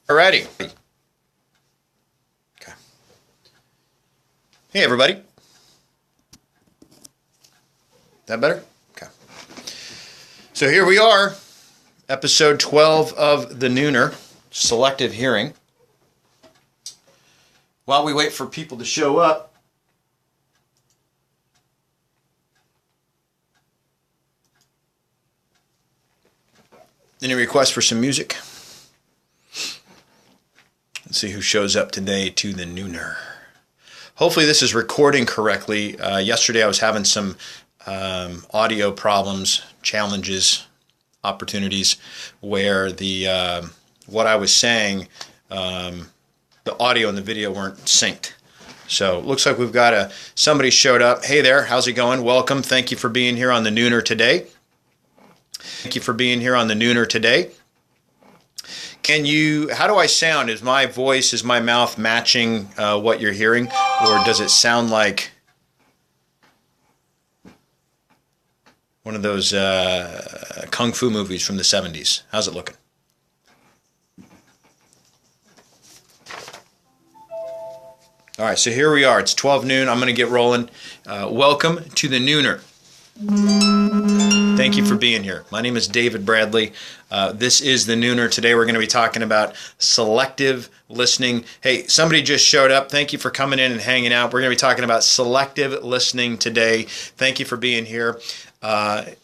Alrighty. Okay. Hey, everybody. That better? Okay. So here we are, episode 12 of the Nooner, Selective Hearing. While we wait for people to show up, any requests for some music? Let's see who shows up today to the Nooner. Hopefully this is recording correctly. Yesterday I was having some audio problems, challenges, opportunities where the what I was saying, the audio and the video weren't synced. So it looks like we've got somebody showed up. Hey there, how's it going? Welcome. Thank you for being here on the Nooner today. Thank you for being here on the Nooner today. How do I sound? Is my voice, is my mouth matching what you're hearing? Or does it sound like one of those kung fu movies from the 70s? How's it looking? All right, so here we are. It's 12 noon. I'm going to get rolling. Welcome to the Nooner. Thank you for being here. My name is David Bradley. This is the Nooner. Today we're going to be talking about selective listening. Hey, somebody just showed up. Thank you for coming in and hanging out. We're going to be talking about selective listening today. Thank you for being here.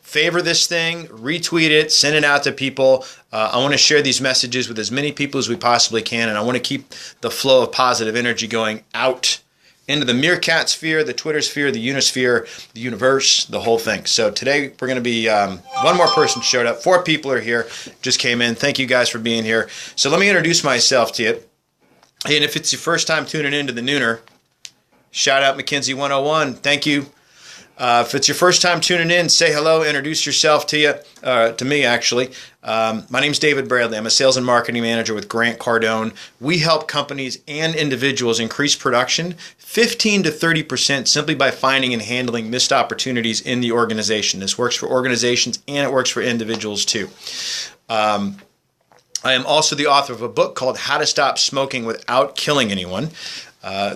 Favor this thing, retweet it, send it out to people. I want to share these messages with as many people as we possibly can, and I want to keep the flow of positive energy going out into the meerkat sphere, the Twitter sphere, the Unisphere, the universe, the whole thing. So today we're going to be, one more person showed up. 4 people are here, just came in. Thank you guys for being here. So let me introduce myself to you. And if it's your first time tuning into the Nooner, shout out McKinsey 101. Thank you. If it's your first time tuning in, say hello, introduce yourself to me actually. My name's David Bradley. I'm a sales and marketing manager with Grant Cardone. We help companies and individuals increase production 15 to 30% simply by finding and handling missed opportunities in the organization. This works for organizations and it works for individuals too. I am also the author of a book called How to Stop Smoking Without Killing Anyone.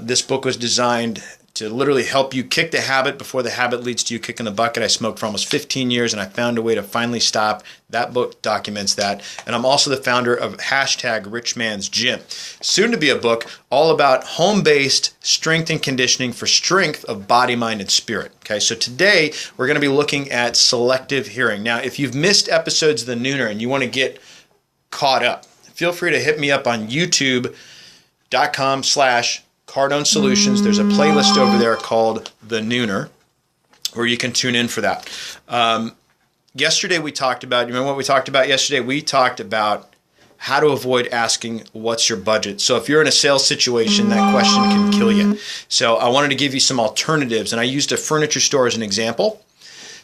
This book was designed to literally help you kick the habit before the habit leads to you kicking the bucket. I smoked for almost 15 years and I found a way to finally stop. That book documents that. And I'm also the founder of #Richmans Gym. Soon to be a book all about home-based strength and conditioning for strength of body, mind, and spirit. Okay, so today we're going to be looking at selective hearing. Now, if you've missed episodes of the Nooner and you want to get caught up, feel free to hit me up on youtube.com/Cardone Solutions. There's a playlist over there called The Nooner where you can tune in for that. Yesterday we talked about, you remember what we talked about yesterday? We talked about how to avoid asking, what's your budget? So if you're in a sales situation, that question can kill you. So I wanted to give you some alternatives, and I used a furniture store as an example.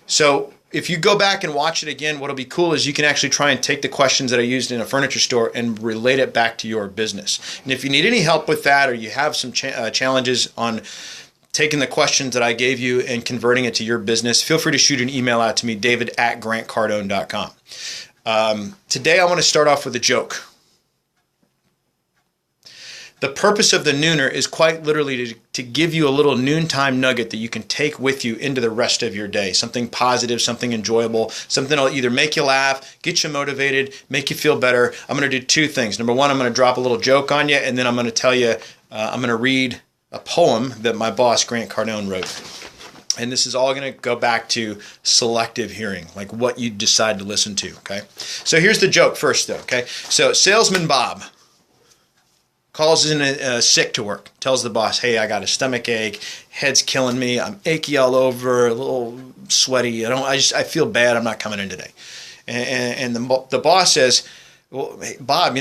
So if you go back and watch it again, what'll be cool is you can actually try and take the questions that I used in a furniture store and relate it back to your business. And if you need any help with that, or you have some challenges on taking the questions that I gave you and converting it to your business, feel free to shoot an email out to me, david@grantcardone.com. Today I want to start off with a joke. The purpose of the Nooner is quite literally to give you a little noontime nugget that you can take with you into the rest of your day. Something positive, something enjoyable, something that'll either make you laugh, get you motivated, make you feel better. I'm going to do 2 things. Number 1, I'm going to drop a little joke on you, and then I'm going to tell you, I'm going to read a poem that my boss, Grant Cardone, wrote. And this is all going to go back to selective hearing, like what you decide to listen to, okay? So here's the joke first, though, okay? So salesman Bob calls in sick to work, tells the boss, hey, I got a stomach ache, head's killing me, I'm achy all over, a little sweaty, I feel bad, I'm not coming in today. And the boss says, well, hey, Bob,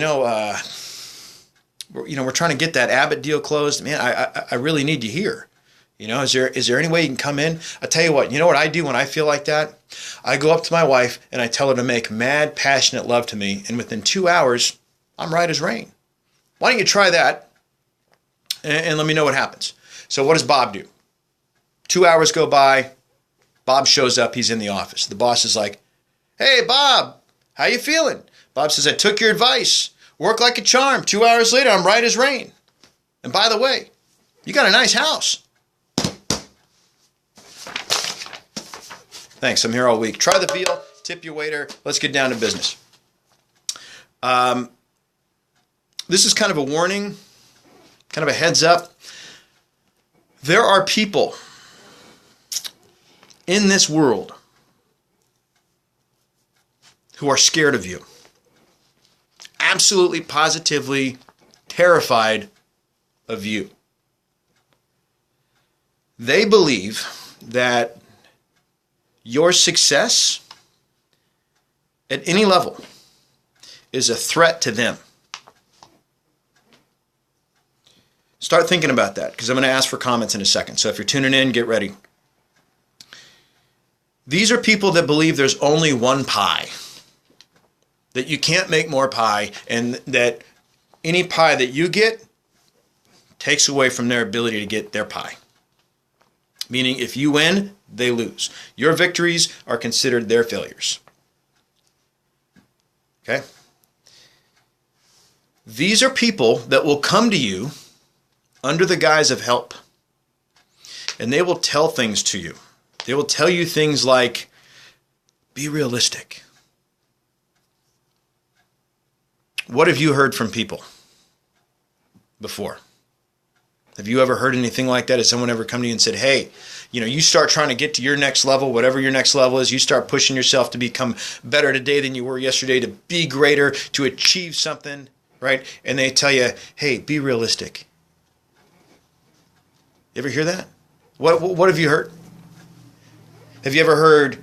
we're trying to get that Abbott deal closed. Man, I really need you here. Is there any way you can come in? I tell you what I do when I feel like that? I go up to my wife and I tell her to make mad, passionate love to me, and within 2 hours, I'm right as rain. Why don't you try that and let me know what happens? So what does Bob do? 2 hours go by. Bob shows up. He's in the office. The boss is like, hey, Bob, how you feeling? Bob says, I took your advice. Work like a charm. 2 hours later, I'm right as rain. And by the way, you got a nice house. Thanks. I'm here all week. Try the veal. Tip your waiter. Let's get down to business. This is kind of a warning, kind of a heads up. There are people in this world who are scared of you. Absolutely, positively terrified of you. They believe that your success at any level is a threat to them. Start thinking about that, because I'm going to ask for comments in a second. So if you're tuning in, get ready. These are people that believe there's only one pie, that you can't make more pie, and that any pie that you get takes away from their ability to get their pie. Meaning if you win, they lose. Your victories are considered their failures. Okay? These are people that will come to you under the guise of help. And they will tell things to you. They will tell you things like, be realistic. What have you heard from people before? Have you ever heard anything like that? Has someone ever come to you and said, hey, you start trying to get to your next level, whatever your next level is, you start pushing yourself to become better today than you were yesterday, to be greater, to achieve something, right? And they tell you, hey, be realistic. You ever hear that? What have you heard? Have you ever heard,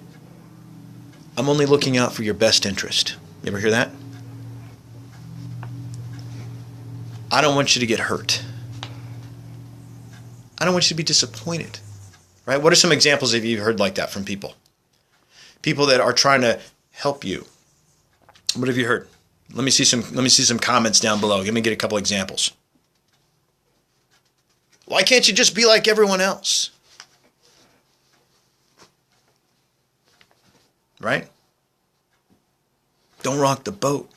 I'm only looking out for your best interest? You ever hear that? I don't want you to get hurt. I don't want you to be disappointed, right? What are some examples have you heard like that from people? People that are trying to help you. What have you heard? Let me see some comments down below. Let me get a couple examples. Why can't you just be like everyone else? Right? Don't rock the boat.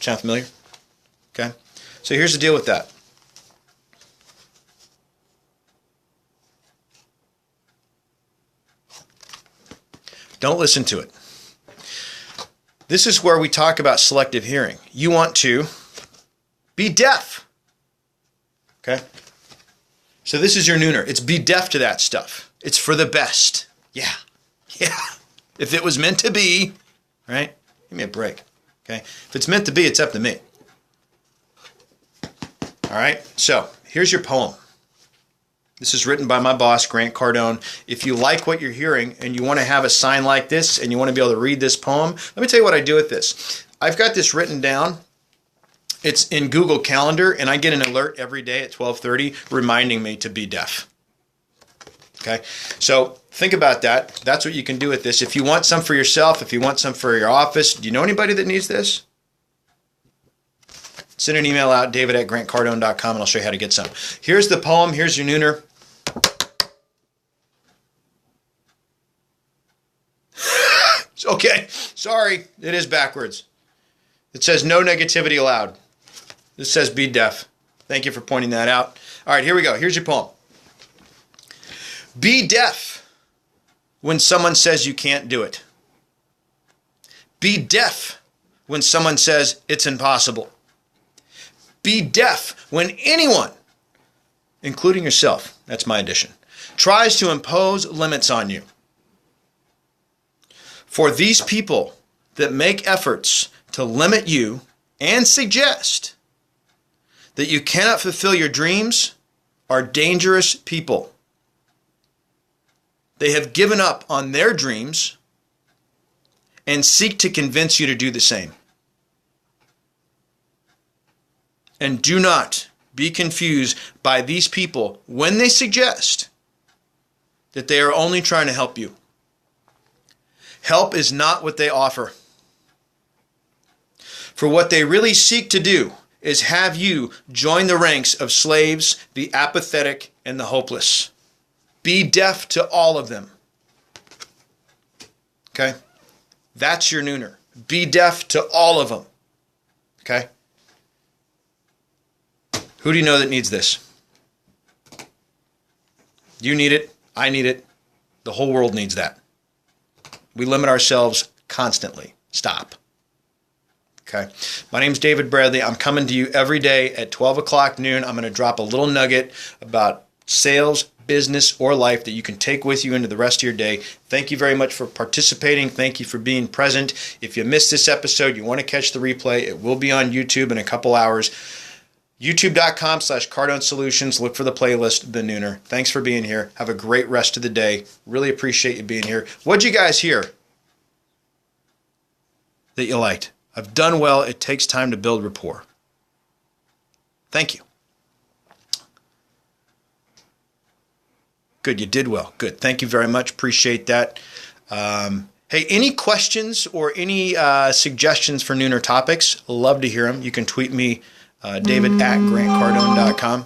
Sound familiar? Okay. So here's the deal with that. Don't listen to it. This is where we talk about selective hearing. You want to be deaf. Okay? So this is your nooner. It's be deaf to that stuff. It's for the best. Yeah. Yeah. If it was meant to be, right? Give me a break. Okay? If it's meant to be, it's up to me. All right? So here's your poem. This is written by my boss, Grant Cardone. If you like what you're hearing and you want to have a sign like this and you want to be able to read this poem, let me tell you what I do with this. I've got this written down. It's in Google Calendar, and I get an alert every day at 12:30 reminding me to be deaf. Okay? So think about that. That's what you can do with this. If you want some for yourself, if you want some for your office, do you know anybody that needs this? Send an email out, david@grantcardone.com, and I'll show you how to get some. Here's the poem. Here's your nooner. Okay, sorry, it is backwards. It says no negativity allowed. This says be deaf. Thank you for pointing that out. All right, here we go. Here's your poem. Be deaf when someone says you can't do it. Be deaf when someone says it's impossible. Be deaf when anyone, including yourself, that's my addition, tries to impose limits on you. For these people that make efforts to limit you and suggest that you cannot fulfill your dreams are dangerous people. They have given up on their dreams and seek to convince you to do the same. And do not be confused by these people when they suggest that they are only trying to help you. Help is not what they offer. For what they really seek to do is have you join the ranks of slaves, the apathetic, and the hopeless. Be deaf to all of them. Okay? That's your nooner. Be deaf to all of them. Okay? Who do you know that needs this? You need it. I need it. The whole world needs that. We limit ourselves constantly. Stop. Okay. My name's David Bradley. I'm coming to you every day at 12 o'clock noon. I'm going to drop a little nugget about sales, business, or life that you can take with you into the rest of your day. Thank you very much for participating. Thank you for being present. If you missed this episode, you want to catch the replay, it will be on YouTube in a couple hours. YouTube.com/Cardone Solutions. Look for the playlist, The Nooner. Thanks for being here. Have a great rest of the day. Really appreciate you being here. What'd you guys hear that you liked? I've done well. It takes time to build rapport. Thank you. Good. You did well. Good. Thank you very much. Appreciate that. Hey, any questions or any suggestions for Nooner topics? Love to hear them. You can tweet me, David at grantcardone.com.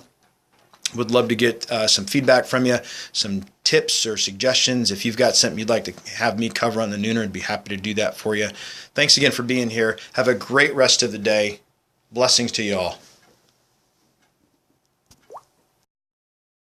Would love to get some feedback from you, some tips or suggestions. If you've got something you'd like to have me cover on the Nooner, I'd be happy to do that for you. Thanks again for being here. Have a great rest of the day. Blessings to you all.